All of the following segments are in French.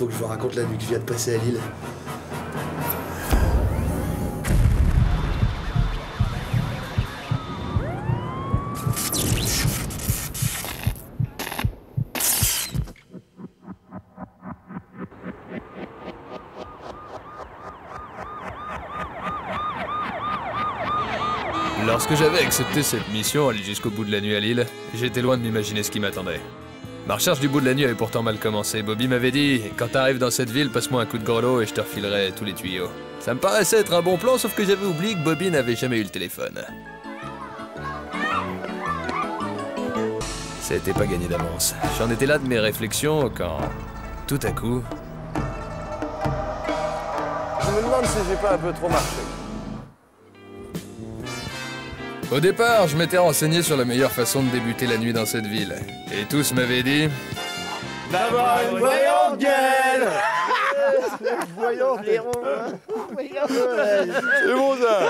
faut que je vous raconte la nuit que je viens de passer à Lille. Lorsque j'avais accepté cette mission, aller jusqu'au bout de la nuit à Lille, j'étais loin de m'imaginer ce qui m'attendait. Ma recherche du bout de la nuit avait pourtant mal commencé. Bobby m'avait dit « Quand t'arrives dans cette ville, passe-moi un coup de grelot et je te refilerai tous les tuyaux. » Ça me paraissait être un bon plan, sauf que j'avais oublié que Bobby n'avait jamais eu le téléphone. Ça n'était pas gagné d'avance. J'en étais là de mes réflexions quand, tout à coup... Je me demande si j'ai pas un peu trop marché. Au départ, je m'étais renseigné sur la meilleure façon de débuter la nuit dans cette ville. Et tous m'avaient dit... D'avoir une voyante gueule. Voyons, Léon. C'est bon ça.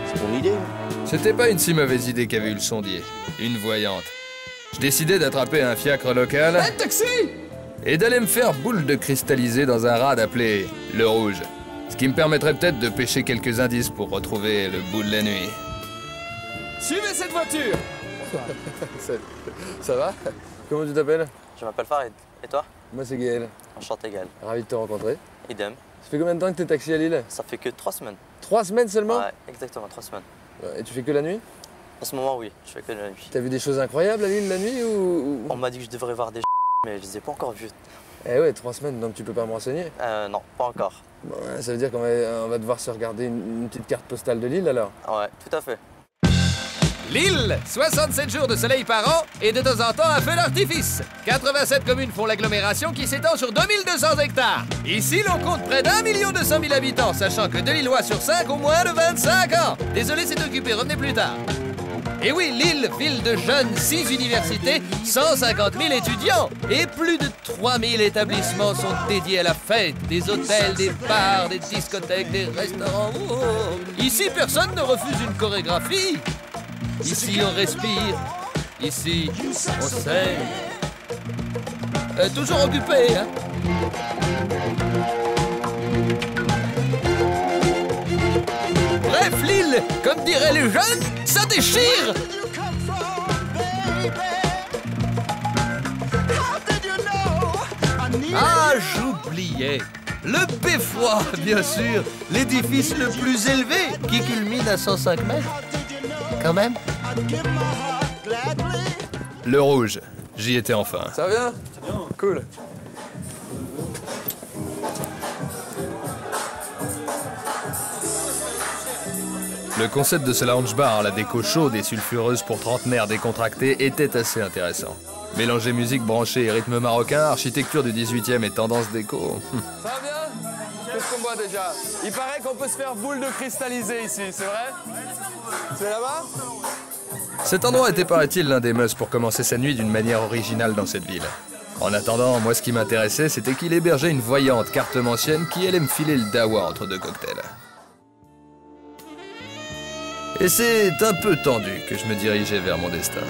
C'est mon idée. C'était pas une si mauvaise idée qu'avait eu le sondier. Une voyante. Je décidai d'attraper un fiacre local... Un taxi. Et d'aller me faire boule de cristallisé dans un rad appelé Le Rouge. Ce qui me permettrait peut-être de pêcher quelques indices pour retrouver le bout de la nuit. Suivez cette voiture. Ça va? Comment tu t'appelles? Je m'appelle Farid. Et toi? Moi c'est Gaël. Enchanté, Gaël. Ravi de te rencontrer. Idem. Ça fait combien de temps que t'es taxi à Lille? Ça fait que 3 semaines. 3 semaines seulement? Ouais, exactement, 3 semaines. Et tu fais que la nuit? En ce moment, oui, je fais que de la nuit. T'as vu des choses incroyables à Lille la nuit ou... On m'a dit que je devrais voir des mais je les ai pas encore vus. Eh ouais, 3 semaines, donc tu peux pas me renseigner? Non, pas encore. Bon, ouais, ça veut dire qu'on va devoir se regarder une petite carte postale de Lille alors? Ouais, tout à fait. Lille, 67 jours de soleil par an et de temps en temps un feu d'artifice. 87 communes font l'agglomération qui s'étend sur 2200 hectares. Ici, l'on compte près d'1 200 000 habitants, sachant que 2 Lillois sur 5 ont moins de 25 ans. Désolé, c'est occupé, revenez plus tard. Et oui, Lille, ville de jeunes, 6 universités, 150 000 étudiants et plus de 3 000 établissements sont dédiés à la fête. Des hôtels, des bars, des discothèques, des restaurants. Oh. Ici, personne ne refuse une chorégraphie. Ici, on respire. Ici, on saigne. Toujours occupé, hein? Bref, Lille, comme diraient les jeunes, ça déchire! Ah, j'oubliais. Le beffroi, bien sûr. L'édifice le plus élevé, qui culmine à 105 mètres. Quand même. Le Rouge. J'y étais enfin. Ça va bien? Cool. Le concept de ce lounge bar, la déco chaude et sulfureuse pour trentenaires décontractés, était assez intéressant. Mélanger musique branchée et rythme marocain, architecture du 18e et tendance déco. Ça va bien? Qu'est-ce qu'on boit déjà? Il paraît qu'on peut se faire boule de cristallisé ici, c'est vrai? C'est là-bas? Cet endroit était, paraît-il, l'un des must pour commencer sa nuit d'une manière originale dans cette ville. En attendant, moi ce qui m'intéressait, c'était qu'il hébergeait une voyante cartomancienne qui allait me filer le dawa entre deux cocktails. Et c'est un peu tendu que je me dirigeais vers mon destin.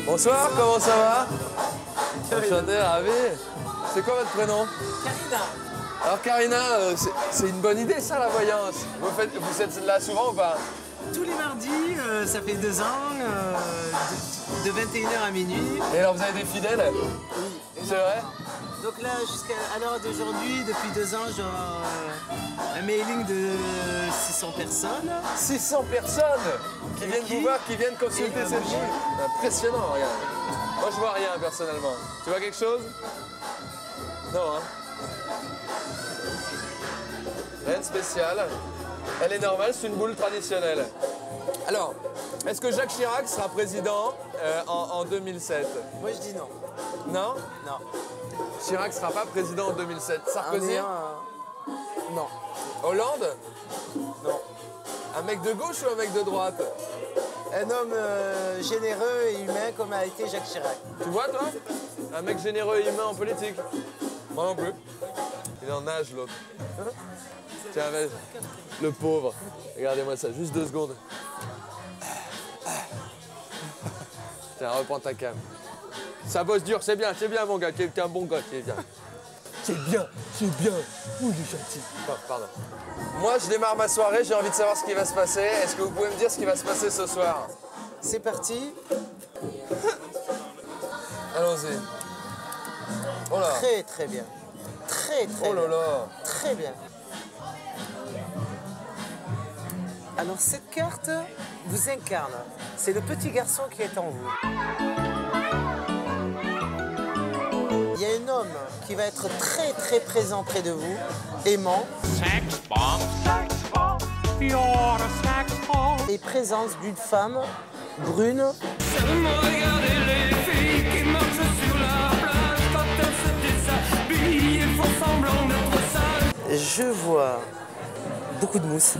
Bonsoir, comment ça va? Enchanté, ravi. C'est quoi votre prénom? Karina. Alors Karina, c'est une bonne idée ça la voyance. Vous êtes là souvent ou pas? Tous les mardis, ça fait 2 ans, de 21h à minuit. Et alors vous avez des fidèles? Oui. C'est vrai? Donc là, jusqu'à l'heure d'aujourd'hui, depuis 2 ans, j'ai un mailing de 600 personnes. 600 personnes qui viennent vous voir, qui viennent consulter cette boule. Impressionnant, regarde. Moi je vois rien personnellement. Tu vois quelque chose? Non, hein? Rien de spécial. Elle est normale, c'est une boule traditionnelle. Alors, est-ce que Jacques Chirac sera président en 2007? Moi, je dis non. Non? Non. Chirac sera pas président en 2007. Sarkozy? Non. Hollande? Non. Un mec de gauche ou un mec de droite? Un homme généreux et humain comme a été Jacques Chirac. Tu vois, toi? Un mec généreux et humain en politique? Moi non plus. Il en nage, l'autre. Tiens, vas-y. Le pauvre. Regardez-moi ça, juste 2 secondes. Tiens, reprends ta cam. Ça bosse dur, c'est bien mon gars, t'es un bon gars, c'est bien. C'est bien. Ouh, il est gentil. Oh, pardon. Moi, je démarre ma soirée, j'ai envie de savoir ce qui va se passer. Est-ce que vous pouvez me dire ce qui va se passer ce soir? C'est parti. Allons-y. Oh là. Très bien. Très Oh là bien. là. Très bien. Alors cette carte vous incarne. C'est le petit garçon qui est en vous. Il y a un homme qui va être très présent près de vous, aimant. Et présence d'une femme brune. Je vois beaucoup de mousse.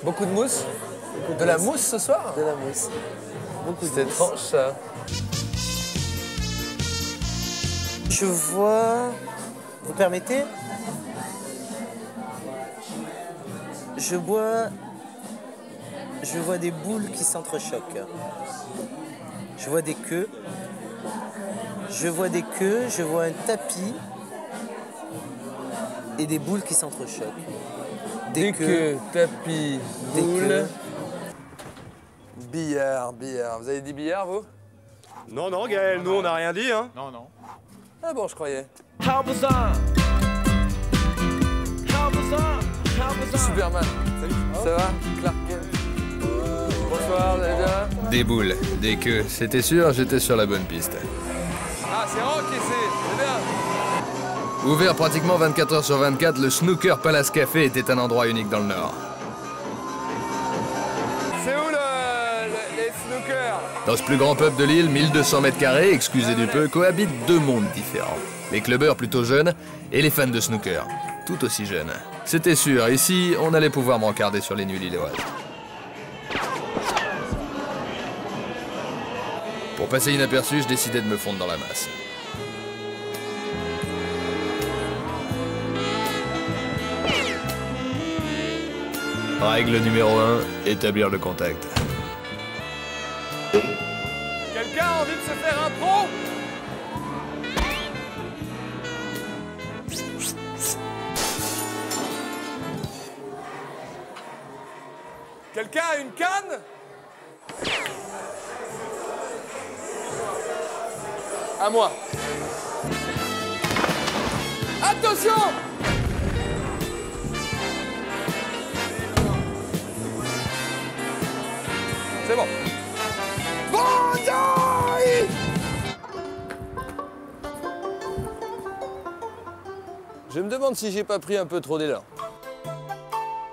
Beaucoup de mousse? De la mousse ce soir? De la mousse. Beaucoup de C'est mousse. étrange ça. Je vois... Vous permettez? Je vois des boules qui s'entrechoquent. Je vois des queues. Je vois un tapis et des boules qui s'entrechoquent. Des queues, tapis, des boules. queues. Billard. Vous avez dit billard, vous? Non, Gaël, nous on n'a rien dit, hein. Non. Ah bon, je croyais. Superman. Salut. Ça va? Clark Kent. Bonsoir, vous allez bien? Des boules, des queues, c'était sûr, j'étais sur la bonne piste. Ah, c'est rock ici, c'est bien. Ouvert pratiquement 24 heures sur 24, le Snooker Palace Café était un endroit unique dans le Nord. C'est où les snookers? Dans ce plus grand pub de l'île, 1200 mètres carrés, excusez du peu, cohabitent deux mondes différents. Les clubbers plutôt jeunes et les fans de snooker, tout aussi jeunes. C'était sûr, ici, on allait pouvoir m'encarder sur les nuits lilloises. Pour passer inaperçu, je décidais de me fondre dans la masse. Règle numéro 1, établir le contact. Quelqu'un a envie de se faire un pro? Quelqu'un a une canne? À moi. Attention! C'est bon. Bonjour! Je me demande si j'ai pas pris un peu trop d'élan.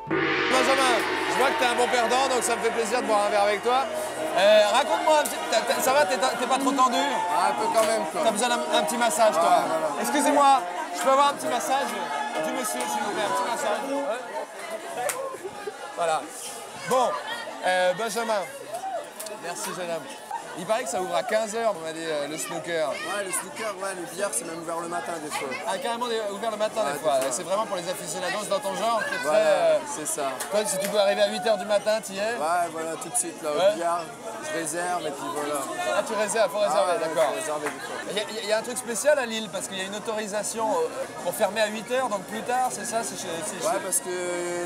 Benjamin, je vois que t'es un bon perdant, donc ça me fait plaisir de boire un verre avec toi. Raconte-moi, ça va, t'es pas trop tendu? Ah, un peu quand même, quoi. T'as besoin d'un petit massage, toi. voilà. Excusez-moi, je peux avoir un petit massage du monsieur, s'il vous plaît, un petit massage. Ouais. Voilà. Bon, Benjamin, merci, jeune homme. Il paraît que ça ouvre à 15h, on m'a dit, le snooker. Ouais, le snooker, le billard, c'est même ouvert le matin des fois. Ah, carrément ouvert le matin, des Ouais, fois. des fois. C'est vraiment pour les aficionados dans ton genre. Qui est très, Voilà, c'est ça. Toi, si tu peux arriver à 8h du matin, t'y es? Ouais, voilà, tout de suite, là, Ouais. au billard, je réserve et puis voilà. Ah, tu réserves, faut réserver, Ah, ouais, d'accord. je réserve des fois. Il y a un truc spécial à Lille, parce qu'il y a une autorisation pour fermer à 8h, donc plus tard, c'est ça? Ouais, parce que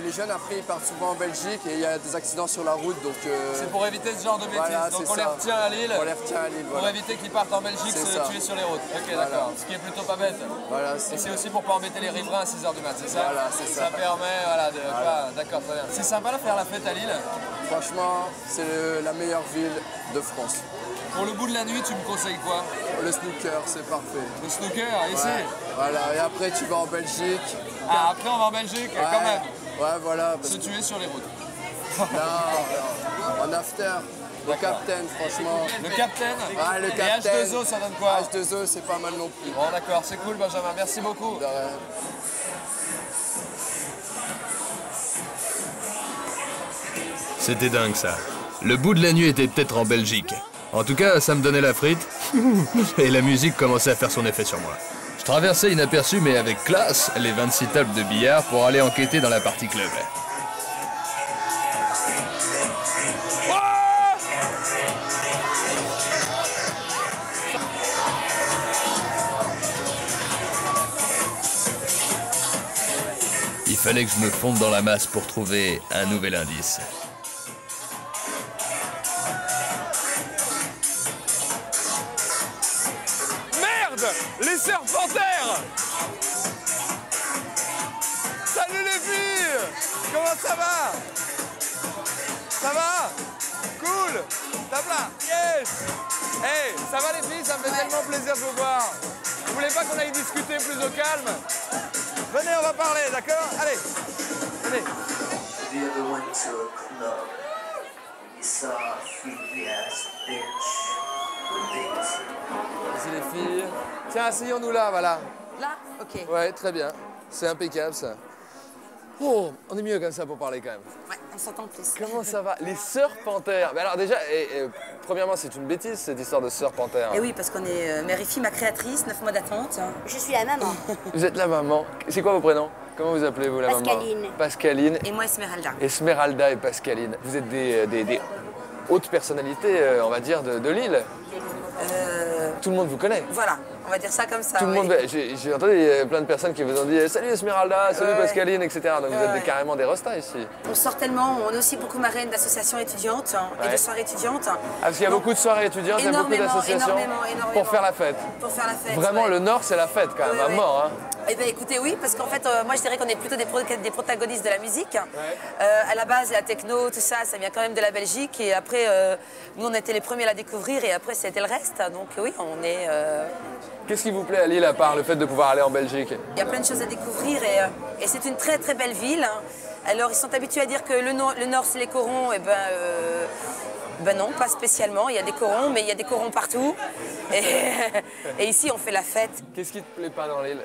les jeunes, après, ils partent souvent en Belgique et il y a des accidents sur la route, donc... C'est pour éviter ce genre de bêtises. Voilà, donc c'est on les ça. retient à Lille. On les retient à Lille, Pour voilà. éviter qu'ils partent en Belgique C'est se ça. tuer sur les routes. Ok, Voilà. d'accord. Ce qui est plutôt pas bête. Voilà, Et c'est aussi pour pas embêter les riverains à 6h du mat, c'est ça? Voilà, c'est ça. Ça permet, voilà, de... Voilà. D'accord, très bien. C'est sympa de faire la fête à Lille. Franchement, c'est la meilleure ville de France. Pour le bout de la nuit, tu me conseilles quoi? Le snooker, c'est parfait. Le snooker, ici? Ouais. Voilà, et après, tu vas en Belgique. Ah, après on va en Belgique, Ouais. quand même. Ouais, voilà. Parce Se tuer sur les routes. que là, en after, le captain, franchement. Le captain? Ah, le Et captain. H2O, ça donne quoi? H2O, c'est pas mal non plus. Bon, d'accord, c'est cool, Benjamin. Merci beaucoup. De rien. C'était dingue ça. Le bout de la nuit était peut-être en Belgique. En tout cas, ça me donnait la frite. Et la musique commençait à faire son effet sur moi. Je traversais inaperçu mais avec classe les 26 tables de billard pour aller enquêter dans la partie club. fallait que je me fonde dans la masse pour trouver un nouvel indice. Merde! Les sœurs panthères! Salut les filles! Comment ça va? Ça va? Cool! Tape là! Yes! Hey, ça va les filles? Ça me fait tellement plaisir de vous voir. Vous voulez pas qu'on aille discuter plus au calme? Venez, on va parler, d'accord? Allez! Venez! Have you ever went to a club and you saw a freaky ass bitch with big titties? Vas-y les filles. Tiens, asseyons-nous là, voilà. Là? Ok. Ouais, très bien. C'est impeccable ça. Oh, on est mieux comme ça pour parler quand même. Ouais, on s'entend plus. Comment ça va? Les sœurs panthères. Mais alors déjà, premièrement, c'est une bêtise cette histoire de sœurs panthères. Et oui, parce qu'on est mère et fille, ma créatrice, 9 mois d'attente. Je suis la maman. Vous êtes la maman. C'est quoi vos prénoms? Comment vous appelez-vous la Pascaline. maman? Pascaline. Et moi, Esmeralda. Esmeralda et Pascaline. Vous êtes des hautes personnalités, on va dire, de l'île. Tout le monde vous connaît. Voilà, on va dire ça comme ça. Tout le monde. J'ai entendu plein de personnes qui vous ont dit salut Esmeralda, salut Pascaline, etc. Donc vous êtes carrément des restas ici. On sort tellement, on est aussi beaucoup marraine d'associations étudiantes et de soirées étudiantes. Ah, parce qu'il y a beaucoup de soirées étudiantes, il y a beaucoup d'associations pour faire la fête. Pour faire la fête. Vraiment, ouais. le Nord, c'est la fête quand même, à mort. Hein. Eh bien écoutez, oui, parce qu'en fait, moi je dirais qu'on est plutôt des protagonistes de la musique. À la base, la techno, tout ça, ça vient quand même de la Belgique. Et après, nous, on était les premiers à la découvrir et après, c'était le reste. Donc oui, on est... Qu'est-ce qui vous plaît à Lille, à part le fait de pouvoir aller en Belgique? Il y a plein de choses à découvrir et c'est une très très belle ville. Alors, ils sont habitués à dire que le Nord, c'est les corons. Et ben non, pas spécialement. Il y a des corons, mais il y a des corons partout. Et ici, on fait la fête. Qu'est-ce qui te plaît pas dans l'île?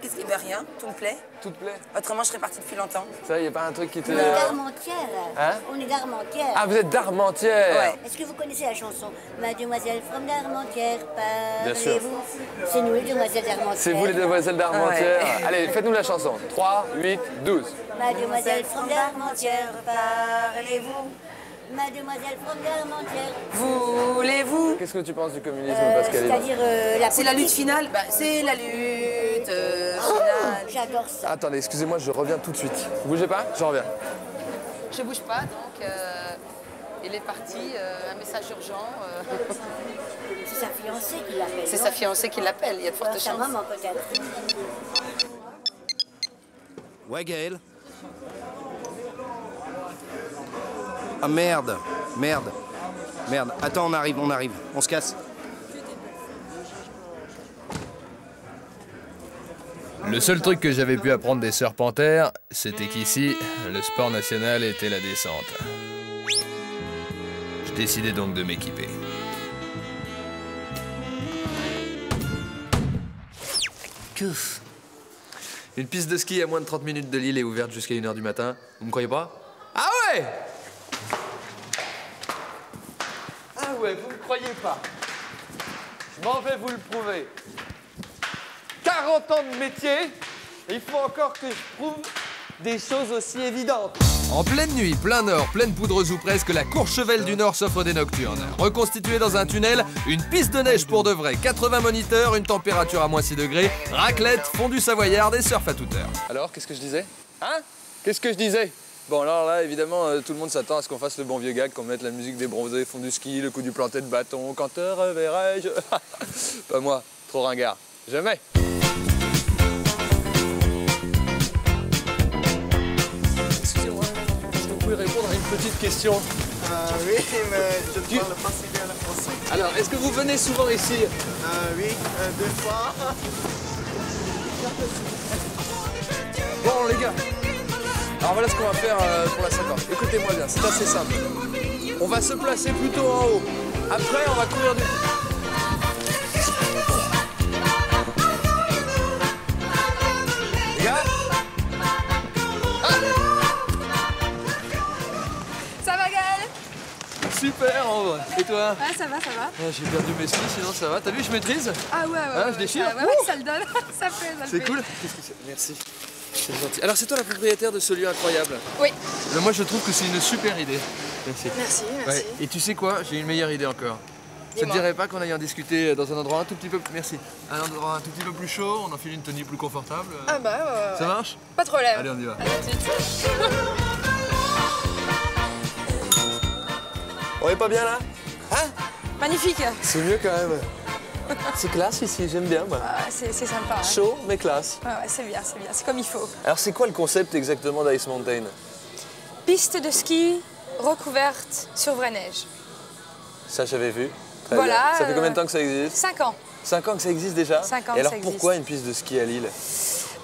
Qu'est-ce qui... Ben rien, tout me plaît. Tout te plaît? Autrement, je serais partie depuis longtemps. Ça, il n'y a pas un truc qui te... On est d'Armentières. Hein? On est d'Armentières. Ah, vous êtes d'Armentières? Ouais. Est-ce que vous connaissez la chanson Mademoiselle from d'Armentières, Bien sûr. parlez-vous? C'est nous les demoiselles d'Armentières. C'est vous les demoiselles d'Armentières? Ouais. Allez, faites-nous la chanson. 3, 8, 12. Mademoiselle from d'Armentières, parlez-vous? Mademoiselle from d'Armentières. Voulez-vous? Qu'est-ce que tu penses du communisme, Pascaline? C'est-à-dire la C'est la lutte politique. finale. Ben, c'est la lutte finale. J'adore ça. Attendez, excusez-moi, je reviens tout de suite. Vous bougez pas? Je reviens. Je bouge pas, donc il est parti. Un message urgent. C'est sa fiancée qui l'appelle. C'est non? sa fiancée qui l'appelle. Il y a de fortes Sa chances. maman peut-être. Ouais, Gaël. Ah merde, merde, merde. Attends, on arrive, on se casse. Le seul truc que j'avais pu apprendre des sœurs panthères, c'était qu'ici, le sport national était la descente. Je décidai donc de m'équiper. Une piste de ski à moins de 30 minutes de Lille est ouverte jusqu'à 1h du matin. Vous me croyez pas? Ah ouais! Ah ouais, vous me croyez pas? Je m'en vais vous le prouver. 40 ans de métier, et il faut encore que je prouve des choses aussi évidentes. En pleine nuit, plein nord, pleine poudreuse ou presque, la Courchevel du Nord s'offre des nocturnes. Reconstituée dans un tunnel, une piste de neige pour de vrai, 80 moniteurs, une température à moins 6 degrés, raclette, fondue savoyarde et surf à toute heure. Alors, qu'est-ce que je disais? Hein? Qu'est-ce que je disais? Bon, alors là, évidemment, tout le monde s'attend à ce qu'on fasse le bon vieux gag, qu'on mette la musique des bronzés, fond du ski, le coup du planté de bâton, quand te reverrai-je. Pas moi, trop ringard. Jamais. Excusez-moi, est-ce que vous pouvez répondre à une petite question? Oui, mais je ne parle pas si bien le français. Alors, est-ce que vous venez souvent ici? Oui, 2 fois. Bon, les gars, alors voilà ce qu'on va faire pour la 50. Écoutez-moi bien, c'est assez simple. On va se placer plutôt en haut. Après, on va courir du... Les gars? Ça va Gaël? Super, en vrai. Et toi? Ouais, ça va, ça va. Ah, j'ai perdu mes skis, sinon ça va. T'as vu, je maîtrise? Ah ouais, Hein, je déchire? Ouais, ça le donne. Ça fait, ça le C'est fait. cool? Qu'est-ce que c'est? Merci. C'est gentil. Alors, c'est toi la propriétaire de ce lieu incroyable? Oui. Moi, je trouve que c'est une super idée. Merci. Merci, Ouais. Et tu sais quoi? J'ai une meilleure idée encore. Ça te dirait pas qu'on aille en discuter dans un endroit un tout petit peu... Merci. Un endroit un tout petit peu plus chaud, on enfile une tenue plus confortable. Ah bah ouais. Ça marche? Pas de problème. Allez, on y va. À tout de suite. On est pas bien là? Hein? Magnifique. C'est mieux quand même. C'est classe ici, j'aime bien moi. Ah, c'est sympa. Hein. Chaud mais classe. Ouais, c'est bien, c'est comme il faut. Alors c'est quoi le concept exactement d'Ice Mountain? Piste de ski recouverte sur vraie neige. Ça j'avais vu. Très Voilà. bien. Ça fait combien de temps que ça existe? 5 ans. 5 ans que ça existe déjà? 5 ans Et alors que ça existe. pourquoi une piste de ski à Lille?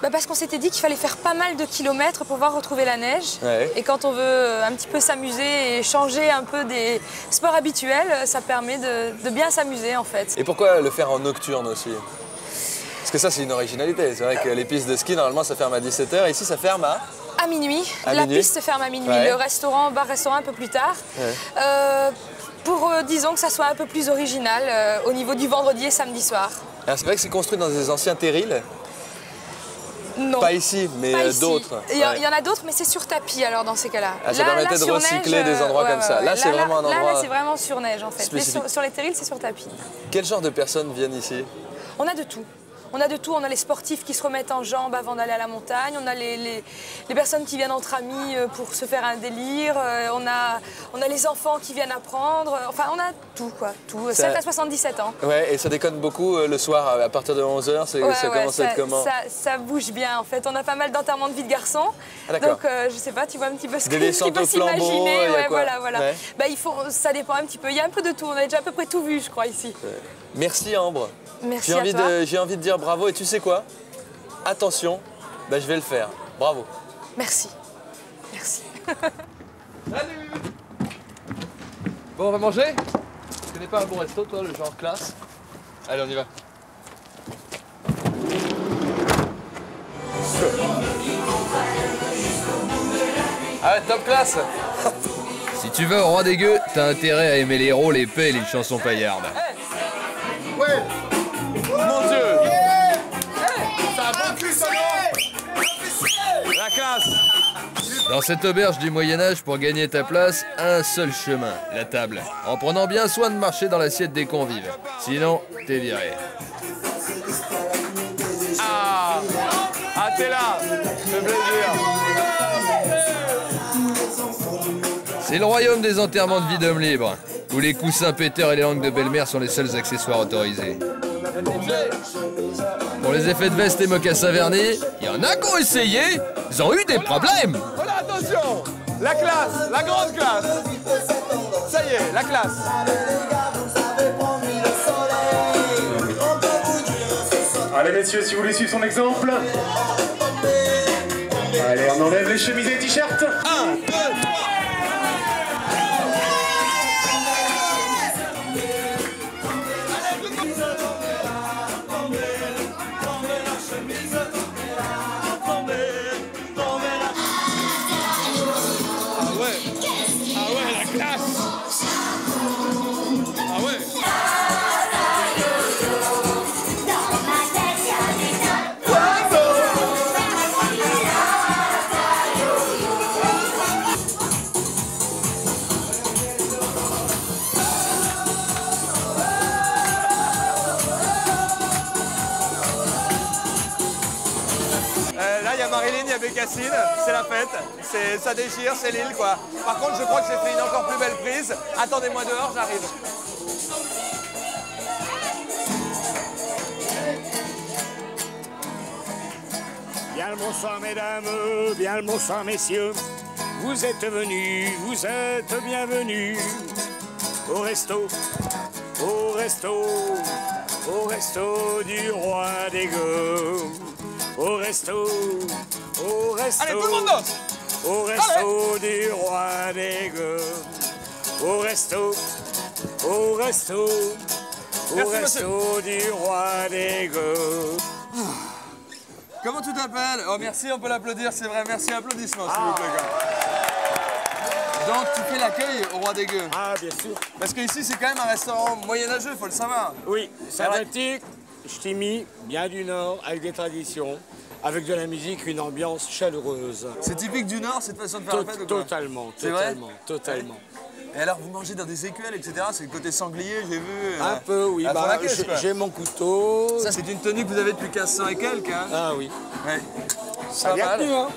Bah parce qu'on s'était dit qu'il fallait faire pas mal de kilomètres pour pouvoir retrouver la neige. Ouais. Et quand on veut un petit peu s'amuser et changer un peu des sports habituels, ça permet de bien s'amuser en fait. Et pourquoi le faire en nocturne aussi? Parce que ça c'est une originalité. C'est vrai que les pistes de ski normalement ça ferme à 17h. Ici ça ferme à minuit. À La minuit. piste ferme à minuit. Ouais. Le restaurant, bar-restaurant un peu plus tard. Ouais. Pour, disons, que ça soit un peu plus original au niveau du vendredi et samedi soir. Alors c'est vrai que c'est construit dans des anciens terrils. Non. Pas ici, mais Pas ici. d'autres. Il y en a d'autres, mais c'est sur tapis alors dans ces cas-là. Ah, ça permettait de sur recycler neige, des endroits comme ça. Là, c'est vraiment un endroit Là, c'est vraiment sur neige en fait. spécifique. Sur les terrils, c'est sur tapis. Quel genre de personnes viennent ici? On a de tout. On a de tout. On a les sportifs qui se remettent en jambes avant d'aller à la montagne. On a les personnes qui viennent entre amis pour se faire un délire. On a les enfants qui viennent apprendre. Enfin, on a tout, quoi. Tout. Ça... 7 à 77 ans. Ouais, et ça déconne beaucoup le soir, à partir de 11h, ça commence à être comment? Ça bouge bien, en fait. On a pas mal d'enterrements de vie de garçons. Ah, d'accord. Donc, je sais pas, tu vois un petit peu ce des qu'il peut s'imaginer. ouais, voilà. Ouais. Bah, ça dépend un petit peu. Il y a un peu de tout. On a déjà à peu près tout vu, je crois, ici. Ouais. Merci, Ambre. Merci à toi. J'ai envie de dire bravo, et tu sais quoi? Attention, bah, je vais le faire. Bravo. Merci. Merci. Salut! Bon, on va manger? Tu connais pas un bon resto, toi, le genre classe? Allez, on y va. Ah ouais, top classe! Si tu veux au Roi des Gueux, t'as intérêt à aimer les rôles épais et les chansons paillardes. Ouais! Mon Dieu! Ça a bon cul, ça, non? La classe! Dans cette auberge du Moyen-Âge, pour gagner ta place, un seul chemin, la table. En prenant bien soin de marcher dans l'assiette des convives. Sinon, t'es viré. Ah! Ah, t'es là! C'est plaisir! C'est le royaume des enterrements de vie d'homme libre, où les coussins péteurs et les langues de belle-mère sont les seuls accessoires autorisés. Pour les effets de veste et mocassins vernis, il y en a qui ont essayé, ils ont eu des problèmes. Voilà, attention! La classe! La grande classe! Ça y est, la classe! Allez messieurs, si vous voulez suivre son exemple. Allez, on enlève les chemises et les t-shirts. 1, 2, 3! Là, il y a Marilyn, il y a Bécassine, c'est la fête, ça déchire, c'est Lille, quoi. Par contre, je crois que j'ai fait une encore plus belle prise. Attendez-moi dehors, j'arrive. Bien le bonsoir mesdames, bien le bonsoir messieurs. Vous êtes bienvenus au resto, au resto, au resto du Roi des Gueux. Au resto, au resto. Allez, tout le monde danse. Au resto du Roi des Gueux. Au resto, au resto, au Merci, resto du Roi des Gueux. Comment tu t'appelles? Oh merci, on peut l'applaudir, c'est vrai. Merci, applaudissements s'il vous plaît. Donc tu fais l'accueil au Roi des Gueux? Ah bien sûr. Parce qu'ici c'est quand même un restaurant moyenâgeux, faut le savoir. Oui, sympathique, ch'timi, bien du Nord, avec des traditions, avec de la musique, une ambiance chaleureuse. C'est typique du Nord cette façon de faire la fête ou quoi? Totalement, C'est vrai? totalement. Et alors, vous mangez dans des écuelles, etc. C'est le côté sanglier, j'ai vu. Un peu, oui. à fond la caisse, quoi. J'ai mon couteau. Ça, c'est une tenue que vous avez depuis 1500 et quelques, hein. Ah oui. Ouais. Ça vient tenu, hein.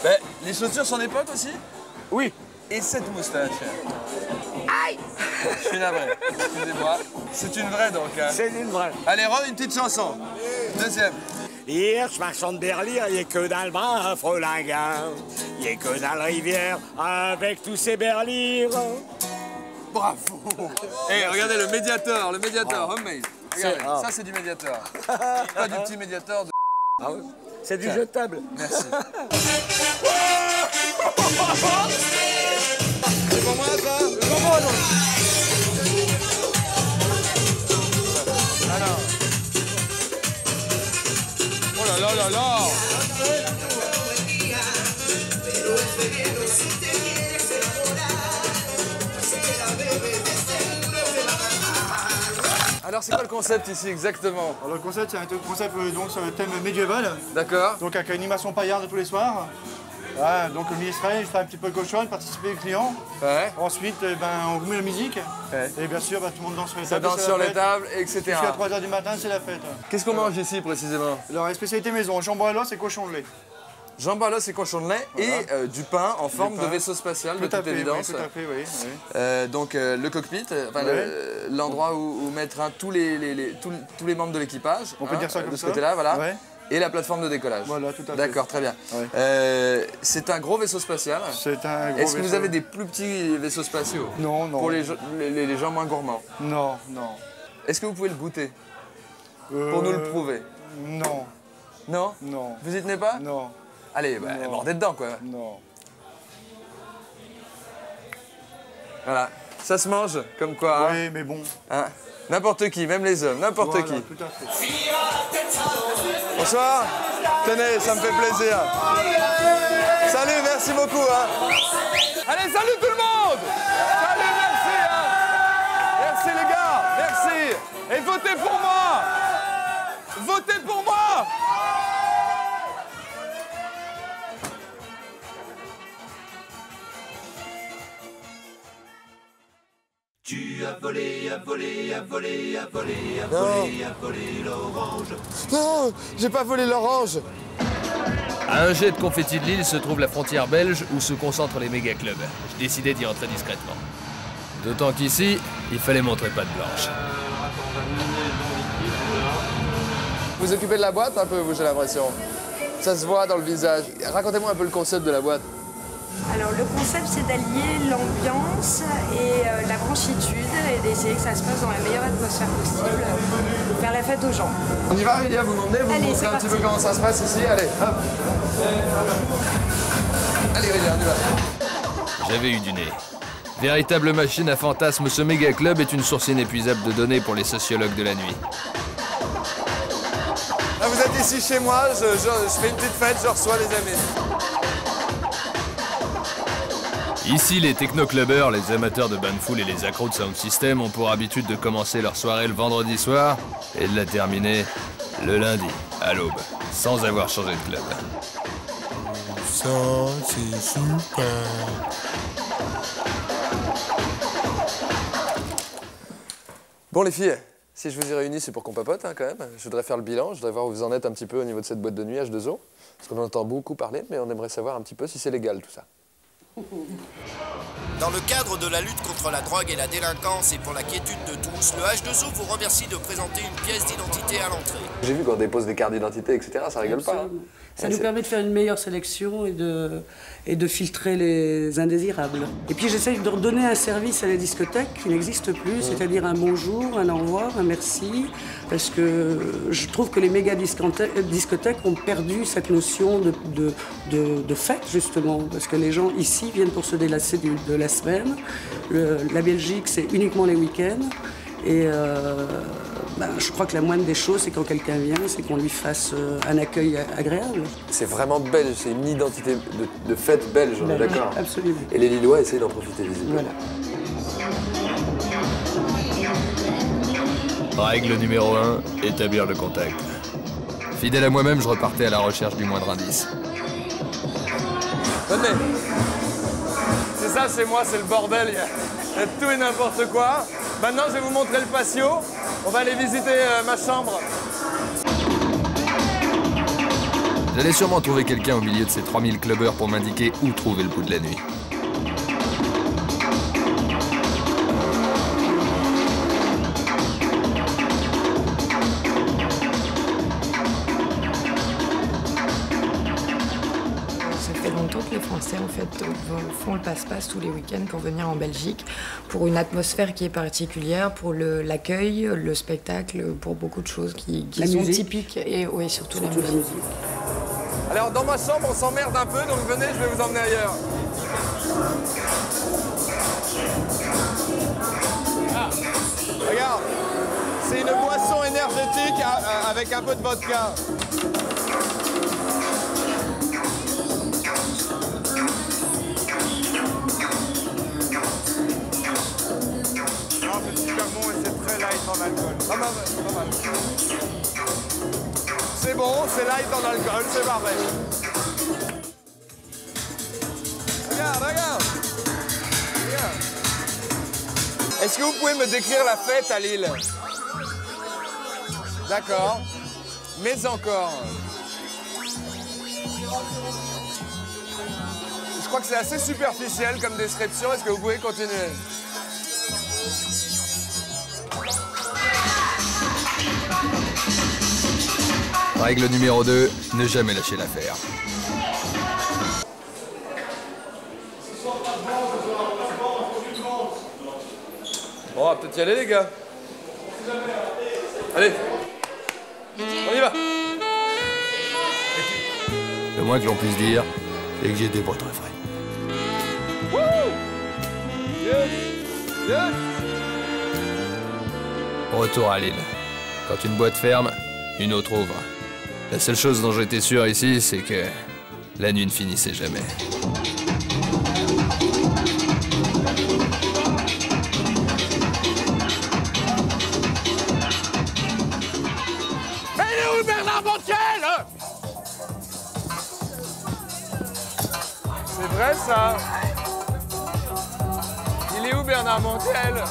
Ben, les chaussures sont d'époque aussi? Oui. Et cette moustache? Aïe! Je suis navré. Excusez-moi. C'est une vraie, donc, hein. C'est une vraie. Allez, Ron, une petite chanson. Deuxième. Hier, marchand de berlire, il n'y a que dans le bras, Frolinguin. Il n'y a que dans la rivière, avec tous ces berlires. Bravo! Et regardez le médiator, homemade. Regardez, Ah. ça c'est du médiator. Pas du petit médiator de... Ah ouais. C'est du jetable. Merci. C'est pour moi ça? C'est pour moi, non? Alors. Oh là là là là! Alors c'est quoi le concept ici exactement? Alors, le concept, c'est un concept donc, sur le thème médiéval. D'accord. Donc avec une animation paillarde tous les soirs. Voilà, donc le ministère, il fait un petit peu cochonne, participer les clients. Ouais. Ensuite, on remet la musique. Ouais. Et bien sûr, tout le monde danse sur les Ça tables. danse sur les tables, etc. Jusqu'à 3h du matin, c'est la fête. Qu'est-ce qu'on mange ici précisément? Alors la spécialité maison, jambon à l'os et cochon de lait. Jambon à l'os et cochon de lait et du pain en forme de vaisseau spatial, de toute évidence. Oui, tout à fait, oui. Donc le cockpit, l'endroit où mettre tous les membres de l'équipage. On peut dire ça comme de ce ça. côté-là, voilà. Ouais. Et la plateforme de décollage. Voilà, tout à fait. D'accord, très bien. Ouais. C'est un gros vaisseau spatial. C'est un gros Est-ce que vous vaisseau. avez des plus petits vaisseaux spatiaux? Non, non. Pour les gens moins gourmands? Non, non. Est-ce que vous pouvez le goûter? Pour nous le prouver? Non. Non? Non. Vous y tenez pas? Non. Allez, mordez dedans, quoi. Non. Voilà. Ça se mange, comme quoi. Oui, mais bon. Hein, n'importe qui, même les hommes, n'importe Voilà, qui. tout à fait. Bonsoir. Tenez, ça me fait plaisir. Salut, merci beaucoup. Hein. Allez, salut tout le monde. Salut, merci. Hein. Merci les gars, merci. Et votez pour moi. Votez pour moi. Tu as volé, a volé, a volé, a volé, a volé, a volé l'orange. Non, j'ai pas volé l'orange. À un jet de confetti de Lille se trouve la frontière belge où se concentrent les méga clubs. Je décidai d'y entrer discrètement. D'autant qu'ici, il fallait montrer patte blanche. Vous occupez de la boîte un peu, vous, j'ai l'impression. Ça se voit dans le visage. Racontez-moi un peu le concept de la boîte. Alors le concept, c'est d'allier l'ambiance et la branchitude et d'essayer que ça se passe dans la meilleure atmosphère possible, faire la fête aux gens. On y va, Rilia, vous m'emmenez, vous Allez, me montrez c'est un petit peu parti. comment ça se passe ici. Allez, hop. Allez, Rilia, on y va. J'avais eu du nez. Véritable machine à fantasmes, ce méga club est une source inépuisable de données pour les sociologues de la nuit. Là, vous êtes ici chez moi, je fais une petite fête, je reçois les amis. Ici, les techno-clubbers, les amateurs de bain de foule et les accros de sound system ont pour habitude de commencer leur soirée le vendredi soir et de la terminer le lundi, à l'aube, sans avoir changé de club. Ça, c'est super. Bon, les filles, si je vous ai réunis, c'est pour qu'on papote, hein, quand même. Je voudrais faire le bilan, je voudrais voir où vous en êtes un petit peu au niveau de cette boîte de nuit H2O. Parce qu'on en entend beaucoup parler, mais on aimerait savoir un petit peu si c'est légal, tout ça. Dans le cadre de la lutte contre la drogue et la délinquance et pour la quiétude de tous, le H2O vous remercie de présenter une pièce d'identité à l'entrée. J'ai vu qu'on dépose des cartes d'identité, etc., ça rigole pas. Hein. Ça nous permet de faire une meilleure sélection et de filtrer les indésirables. Et puis j'essaye de redonner un service à la discothèque qui n'existe plus, c'est-à-dire un bonjour, un au revoir, un merci, parce que je trouve que les méga discothèques ont perdu cette notion de fête, justement, parce que les gens ici viennent pour se délasser de la semaine. La Belgique, c'est uniquement les week-ends. Et je crois que la moindre des choses, c'est quand quelqu'un vient, c'est qu'on lui fasse un accueil agréable. C'est vraiment belge, c'est une identité de fête belge, on est d'accord. Absolument. Et les Lillois essayent d'en profiter visiblement. Voilà. Règle numéro 1, établir le contact. Fidèle à moi-même, je repartais à la recherche du moindre indice. Venez. C'est ça, c'est moi, c'est le bordel. Faites tout et n'importe quoi. Maintenant, je vais vous montrer le patio. On va aller visiter ma chambre. J'allais sûrement trouver quelqu'un au milieu de ces 3000 clubbers pour m'indiquer où trouver le bout de la nuit. Ça fait longtemps que les Français en fait font le passe-passe tous les week-ends pour venir en Belgique, pour une atmosphère qui est particulière, pour l'accueil, le spectacle, pour beaucoup de choses qui sont typiques et oui, surtout la musique. Alors dans ma chambre on s'emmerde un peu, donc venez, je vais vous emmener ailleurs. Ah, regarde, c'est une boisson énergétique avec un peu de vodka. Non, c'est super bon et c'est très light en alcool. Pas mal, pas mal. C'est bon, c'est light en alcool, c'est parfait. Regarde, regarde. Regarde. Est-ce que vous pouvez me décrire la fête à Lille? D'accord. Mais encore. Je crois que c'est assez superficiel comme description. Est-ce que vous pouvez continuer? Règle numéro 2, ne jamais lâcher l'affaire. Bon, on va peut-être y aller, les gars. Allez. On y va. Le moins que l'on puisse dire, c'est que j'étais pas très frais. Yes. Yes. Retour à Lille. Quand une boîte ferme, une autre ouvre. La seule chose dont j'étais sûr ici, c'est que la nuit ne finissait jamais. Elle est où Bernard Montiel? C'est vrai ça? Il est où Bernard Montiel?